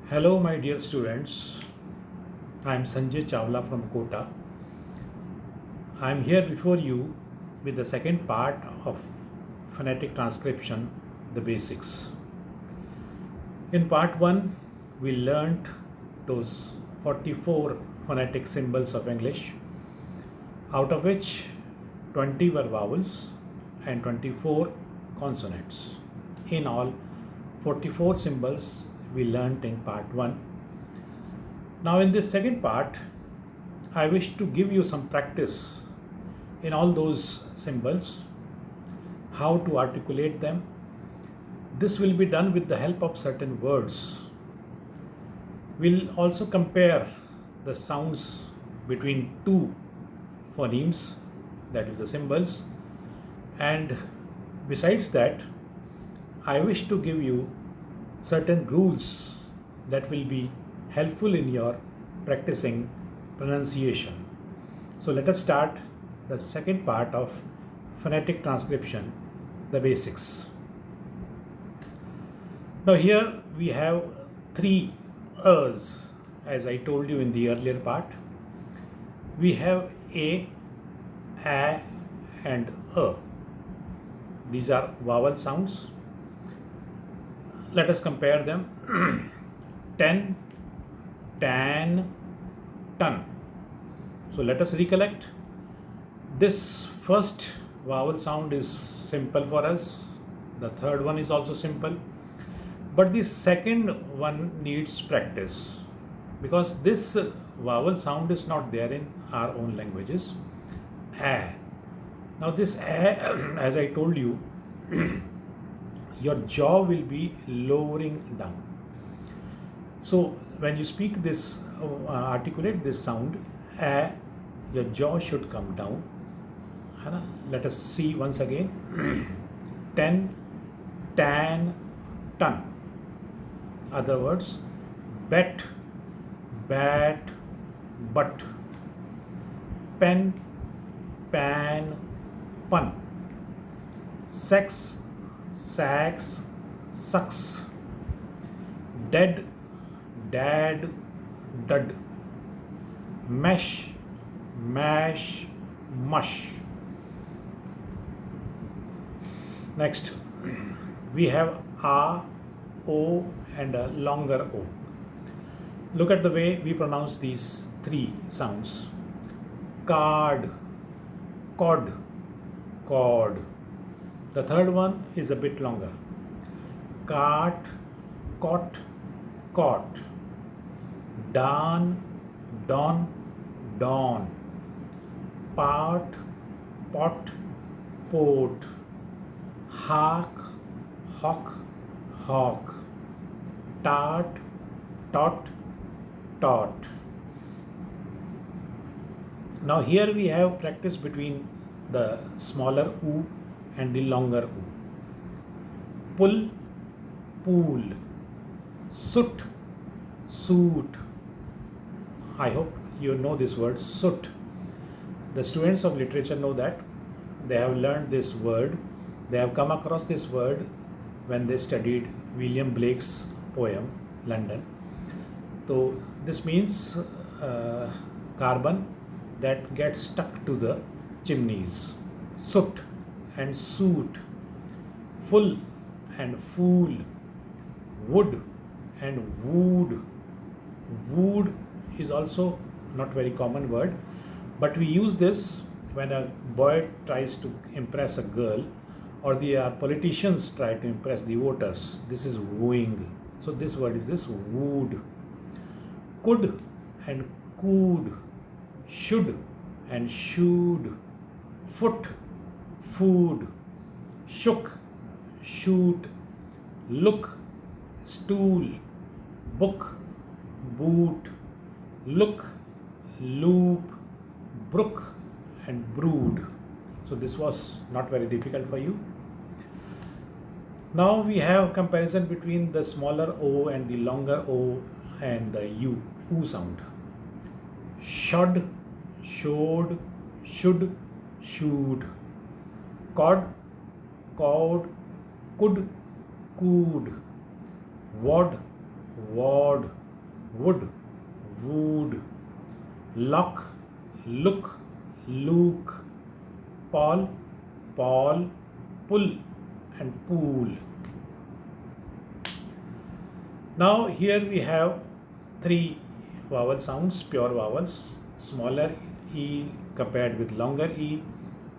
Hello, my dear students. I am Sanjay Chawla from Kota. I am here before you with the second part of phonetic transcription, the basics. In part 1, we learnt those 44 phonetic symbols of English, out of which 20 were vowels and 24 consonants. In all, 44 symbols we learnt in part 1. Now, in this second part, I wish to give you some practice in all those symbols, how to articulate them. This will be done with the help of certain words. We'll also compare the sounds between two phonemes, that is the symbols, and besides that, I wish to give you certain rules that will be helpful in your practicing pronunciation. So let us start the second part of phonetic transcription, the basics. Now here we have three A's, as I told you in the earlier part. We have A, and These are vowel sounds. Let us compare them. Ten, tan, ton. So let us recollect. This first vowel sound is simple for us. The third one is also simple. But the second one needs practice because this vowel sound is not there in our own languages. A. Now this A, as I told you, your jaw will be lowering down. So when you speak this, articulate this sound, A, your jaw should come down. Let us see once again. Ten, tan, ton. Other words, bet, bat, but. Pen, pan, pun. Sex, sax, sucks. Dead, dad, dud. Mesh, mash, mush. Next, we have A, O, and a longer O. Look at the way we pronounce these three sounds. Card, cod, cord. The third one is a bit longer. Cart, cot, caught. Dawn, dawn, dawn. Part, pot, port. Hark, hawk, hawk. Tart, tot, tot. Now here we have practice between the smaller U and the longer U. Pull, pool. Soot, suit. I hope you know this word, soot. The students of literature know that. They have learned this word. They have come across this word when they studied William Blake's poem, London. So this means carbon that gets stuck to the chimneys. Soot and suit. Full and fool. Wood and wood. Wood is also not very common word, but we use this when a boy tries to impress a girl or the politicians try to impress the voters. This is wooing. So this word is this wooed. Could and could. Should and should. Foot, food. Shook, shoot. Look, stool. Book, boot. Look, loop. Brook and brood. So this was not very difficult for you. Now we have comparison between the smaller O and the longer O and the U sound. Shod, showed, should, shoot. Cod, cowed, could, cooed. Wad, ward, wood, wood, lock, look, luke, Paul, Paul, pull and pool. Now here we have three vowel sounds, pure vowels, smaller e compared with longer e,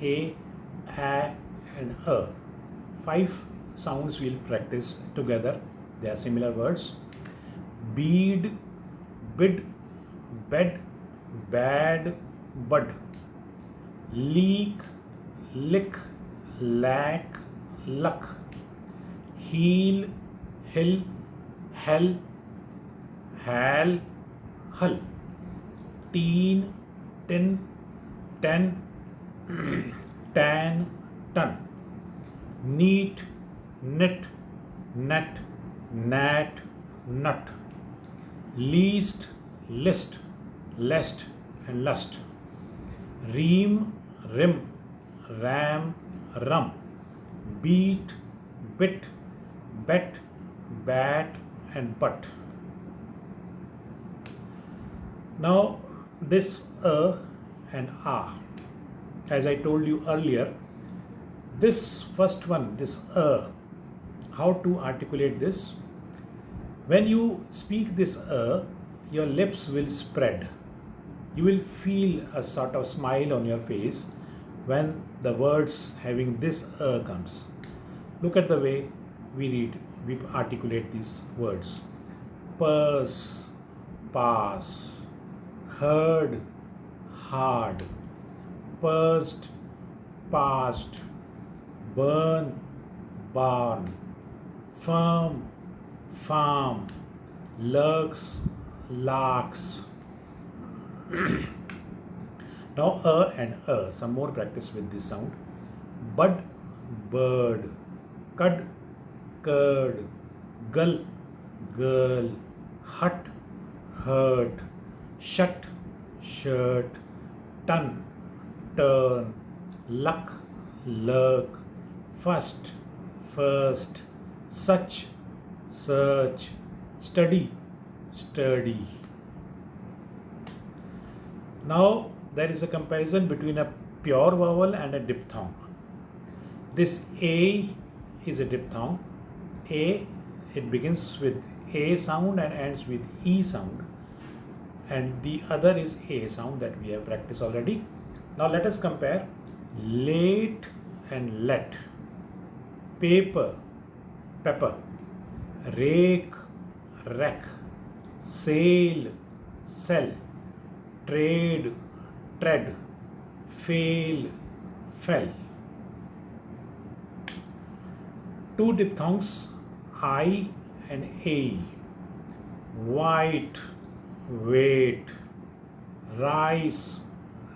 a, and a. Five sounds we'll practice together. They are similar words. Bead, bid, bed, bad, bud. Leak, lick, lack, luck. Heel, hill, hell, hal, hull. Teen, tin, ten, tan, ton. Neat, knit, net, nat, nut. Least, list, lest, and lust. Ream, rim, ram, rum. Beat, bit, bet, bat, and butt. Now this and as I told you earlier, this first one, this how to articulate this? When you speak this your lips will spread. You will feel a sort of smile on your face when the words having this comes. Look at the way we articulate these words. Purse, pass, heard, hard, pursed, past, burn, barn, firm, farm, lurks, larks. Now and some more practice with this sound. Bud, bird, cud, curd, gull, girl, hut, hurt, shut, shirt, ton, turn, luck, lurk, first, first, such, search, study, sturdy. Now there is a comparison between a pure vowel and a diphthong. This A is a diphthong. A, it begins with A sound and ends with E sound. And the other is A sound that we have practiced already. Now let us compare late and let. Paper, pepper. Rake, wreck. Sail, sell. Trade, tread. Fail, fell. Two diphthongs, I and A. White, wait. Rice,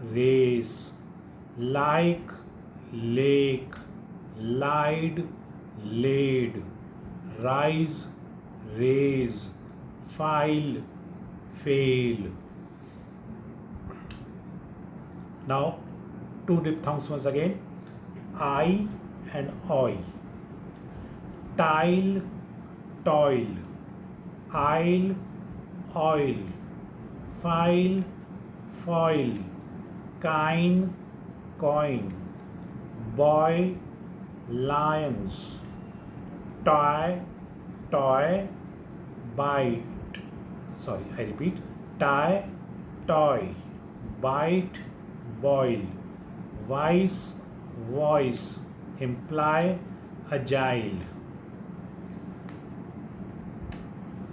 race. Like, lake. Lied, laid. Rise, raise. File, fail. Now two diphthongs once again, I and oi. Tile, toil. Isle, oil. File, foil. Kine, coin. Boy, lions. Toy, toy. Bite. Sorry, I repeat. Tie, toy. Bite, boil. Vice, voice. Imply, agile.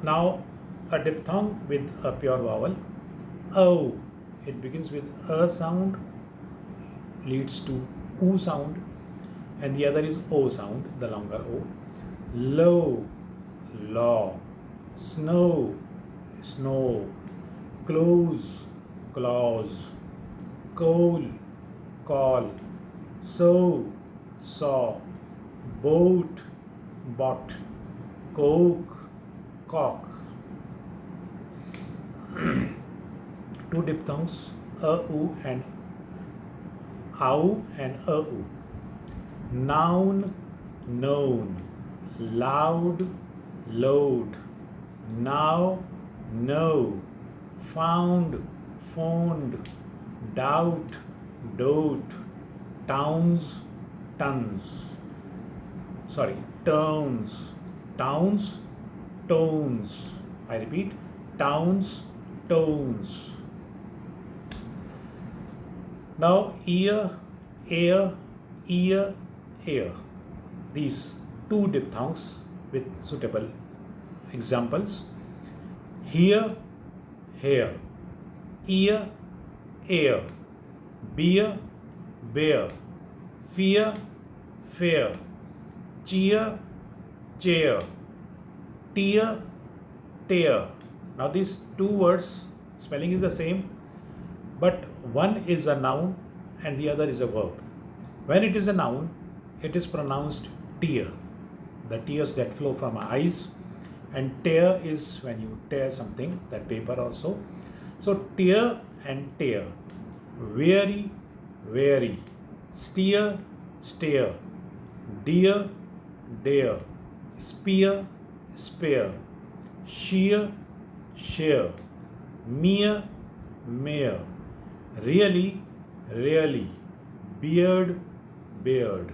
Now a diphthong with a pure vowel. O. It begins with a sound, leads to oo sound, and the other is o sound, the longer o. Low, law. Snow, snow. Close, clause. Coal, call. Sow, saw. Boat, bought. Coke, cock. Two diphthongs, u and au and u. Noun, known. Loud, load. now, no, found, phoned, doubt, dote, towns, tons. Sorry, tones, towns, tones. I repeat, towns, tones. Now, ear, air, ear, air. These two diphthongs with suitable examples. Hear, hair, ear, air, beer, bear, fear, fair, cheer, chair, tear, tear. Now these two words, spelling is the same, but one is a noun and the other is a verb. When it is a noun, it is pronounced tear, the tears that flow from our eyes, and tear is when you tear something, that paper also. So tear and tear, weary, weary, steer, stare, dear, dare, spear, spare, sheer, share, mere, mere, really, really, beard, beard.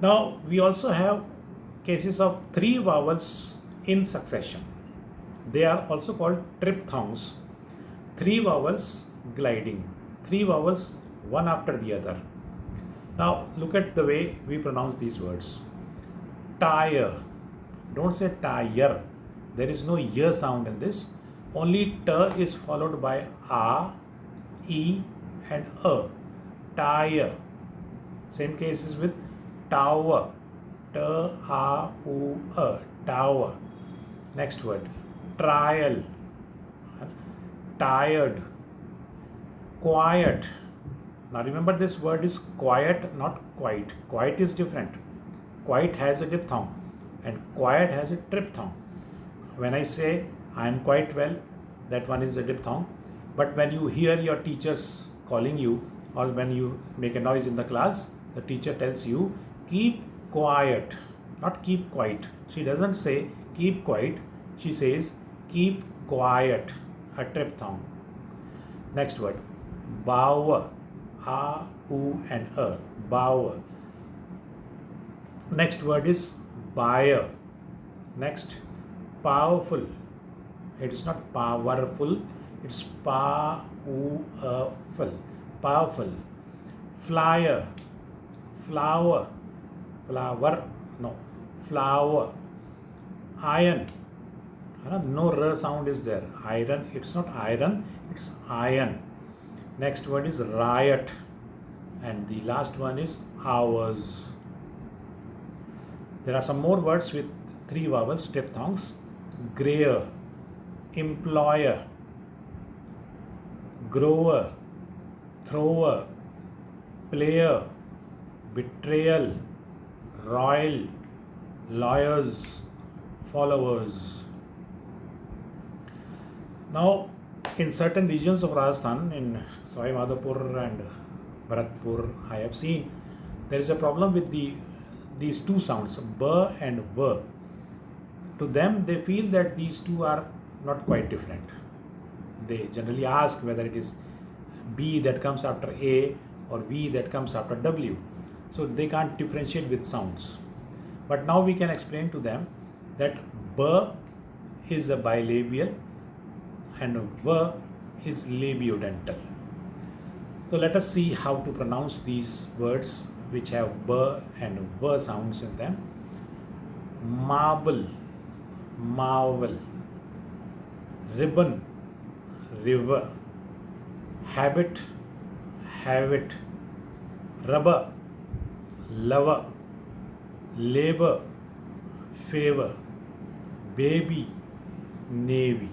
Now we also have cases of three vowels in succession. They are also called triphthongs. Three vowels gliding, three vowels one after the other. Now look at the way we pronounce these words. Tire. Don't say tire. There is no y sound in this. Only t is followed by a, e and a. Tire. Same case is with tower. T, a, u, a. Tower. Next word. Trial. Tired. Quiet. Now remember, this word is quiet, not quiet. Quiet is different. Quiet has a diphthong and quiet has a triphthong. When I say I am quite well, that one is a diphthong. But when you hear your teachers calling you, or when you make a noise in the class, the teacher tells you keep quiet, not keep quiet. She doesn't say keep quiet, she says keep quiet, a triphthong. Next word, bower, a, u and a, bower. Next word is buyer. Next, powerful. It is not powerful, it's powerful. Powerful. Flyer, flower, flower, no, flower. Iron. No r sound is there. Iron, it's not iron, it's iron. Next word is riot. And the last one is hours. There are some more words with three vowels, diphthongs. Grayer, employer, grower, thrower, player, betrayal, royal, lawyers, followers. Now, in certain regions of Rajasthan, in Savai Madhopur and Bharatpur, I have seen there is a problem with these two sounds, b and v. To them, they feel that these two are not quite different. They generally ask whether it is b that comes after a or v that comes after w. So they can't differentiate with sounds. But now we can explain to them that b is a bilabial and v is labiodental. So let us see how to pronounce these words which have b and v sounds in them. Marble, marvel, ribbon, river, habit, have it, rubber, lover, labor, favor, baby, navy.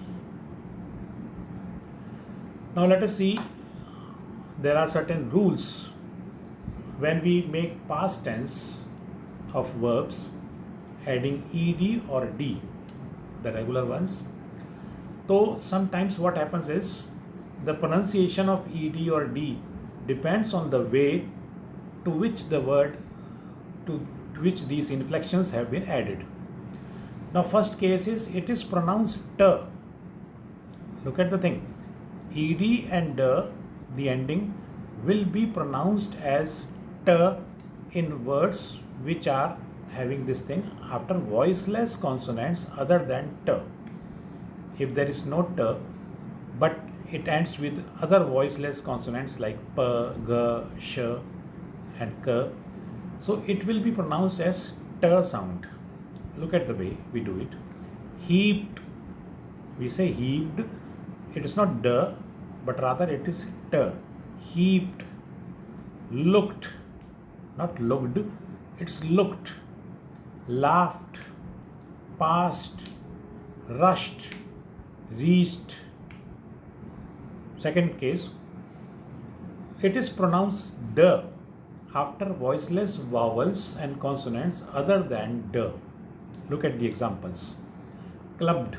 Now let us see, there are certain rules when we make past tense of verbs adding ed or d, the regular ones. So sometimes what happens is the pronunciation of ed or d depends on the way to which the word, to which these inflections have been added. Now, first case is it is pronounced t. Look at the thing. Ed and the ending, will be pronounced as t in words which are having this thing after voiceless consonants other than t. If there is no t, but it ends with other voiceless consonants like p, g, sh, and k, so it will be pronounced as t sound. Look at the way we do it. Heaped, we say heaped, it is not d, but rather it is t. Heaped. Looked, not looked, it's looked. Laughed, passed, rushed, reached. Second case, it is pronounced d after voiceless vowels and consonants other than d. Look at the examples. Clubbed,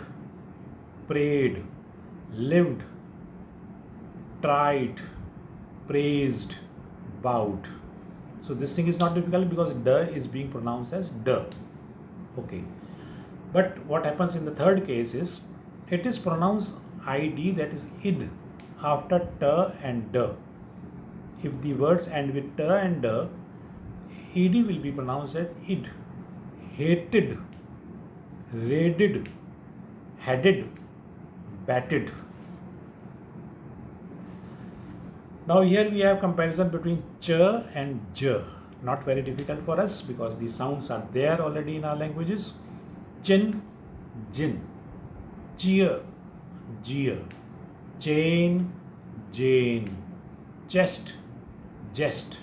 prayed, lived, tried, praised, bowed. So this thing is not difficult because d is being pronounced as d. Okay. But what happens in the third case is it is pronounced id, that is id, after t and d. If the words end with t and d, ed will be pronounced as id. Hated, raided, headed, batted. Now here we have comparison between ch and j. Not very difficult for us because the sounds are there already in our languages. Chin, jin. Cheer, jeer. Chain, jane. Chest, jest.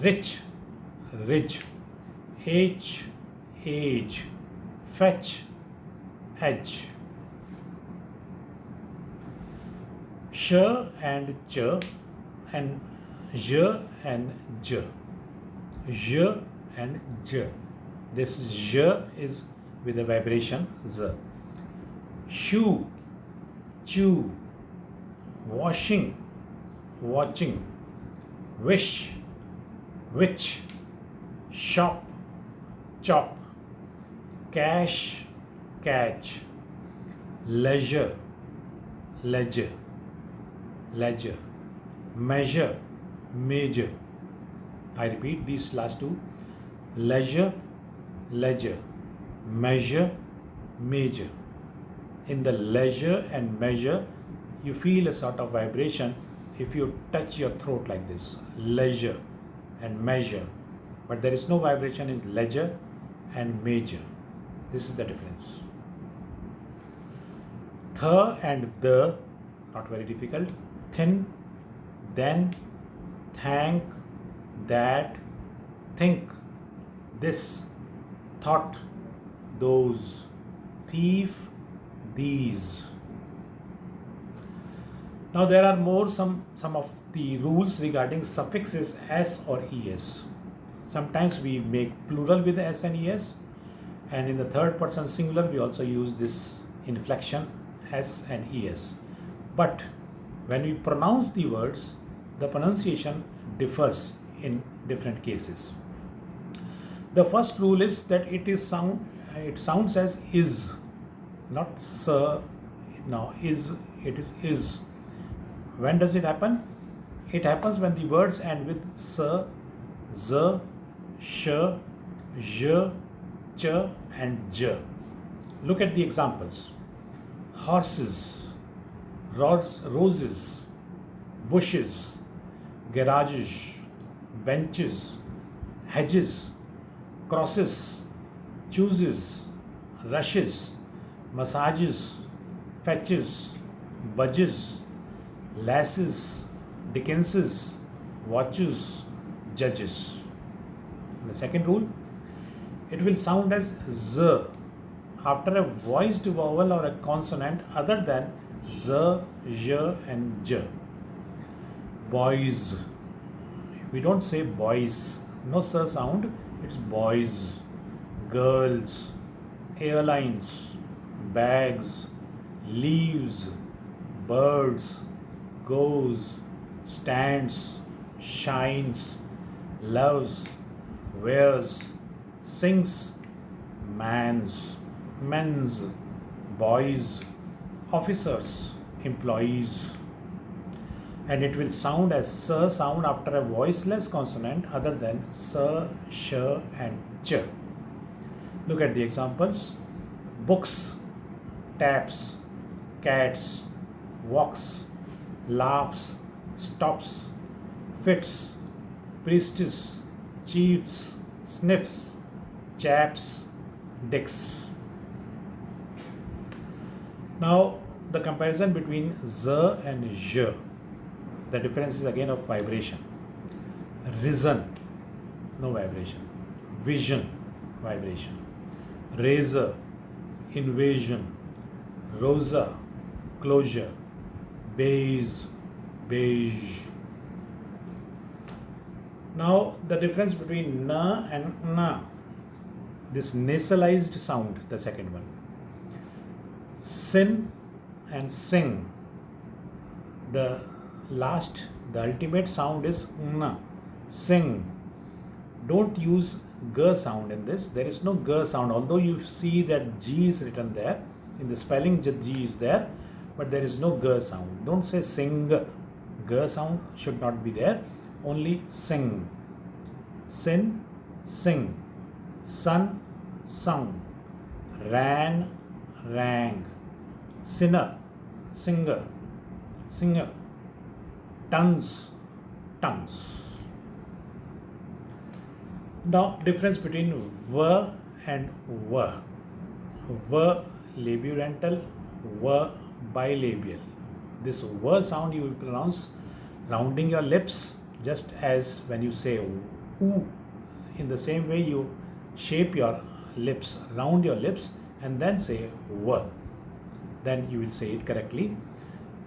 Rich, ridge. Age. Fetch, edge. Sh and ch and j and j. J and j. This j is with a vibration z. Shoe, chew. Washing, watching. Wish, which. Shop, chop. Cash, catch. Leisure, ledger. Ledger. Measure, major. I repeat these last two. Leisure, ledger. Measure, major. In the leisure and measure, you feel a sort of vibration if you touch your throat like this. Leisure and measure. But there is no vibration in ledger and major. This is the difference. Th and the, not very difficult. Thin, then, thank, that, think, this, thought, those, thief, these. Now there are more some of the rules regarding suffixes s or es. Sometimes we make plural with s and es, and in the third person singular we also use this inflection s and es. But when we pronounce the words, the pronunciation differs in different cases. The first rule is that it sounds as is, not s. Now is, it is. When does it happen? It happens when the words end with s, z, sh, j, ch and j. Look at the examples. Horses, roses, bushes, garages, benches, hedges, crosses, chooses, rushes, massages, fetches, budges, lasses, Dickenses, watches, judges. And the second rule, it will sound as z after a voiced vowel or a consonant other than z, j and j. Boys. We don't say boys. No s sound. It's boys. Girls. Airlines. Bags. Leaves. Birds. Goes. Stands. Shines. Loves. Wears. Sings. Mans. men's, boys, officers, employees. And it will sound as s sound after a voiceless consonant other than s, sh and ch. Look at the examples. Books, taps, cats, walks, laughs, stops, fits, priestess, chiefs, sniffs, chaps, dicks. Now the comparison between z and j, the difference is again of vibration. Risen, no vibration. Vision, vibration. Razor, invasion. Rosa, closure. Beige, beige. Now the difference between na and na, this nasalized sound, the second one. Sin and sing, the ultimate sound is na. Sing. Don't use g sound in this. There is no g sound, although you see that g is written there. In the spelling, g is there, but there is no g sound. Don't say sing. G sound should not be there. Only sing. Sin, sing. Sun, sung. Ran, rang. Sinner, singer, singer. Tongues, tongues. Now, difference between v and v. V labiodentral, v bilabial. This v sound you will pronounce rounding your lips, just as when you say oo. In the same way, you shape your lips, round your lips, and then say v. Then you will say it correctly.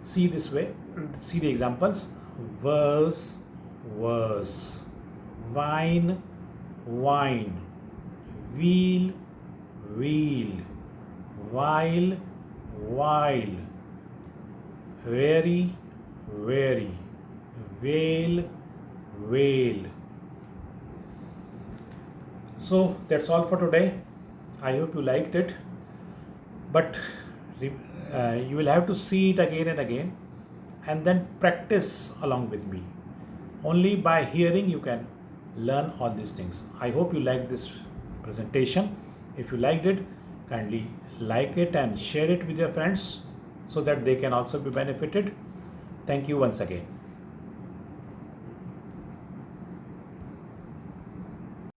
See this way, see the examples. Verse, verse. Wine, wine. Wheel, wheel. While, while. Very, very. Whale, whale. So that's all for today. I hope you liked it, but you will have to see it again and again and then practice along with me. Only by hearing you can learn all these things. I hope you liked this presentation. If you liked it, kindly like it and share it with your friends so that they can also be benefited. Thank you once again.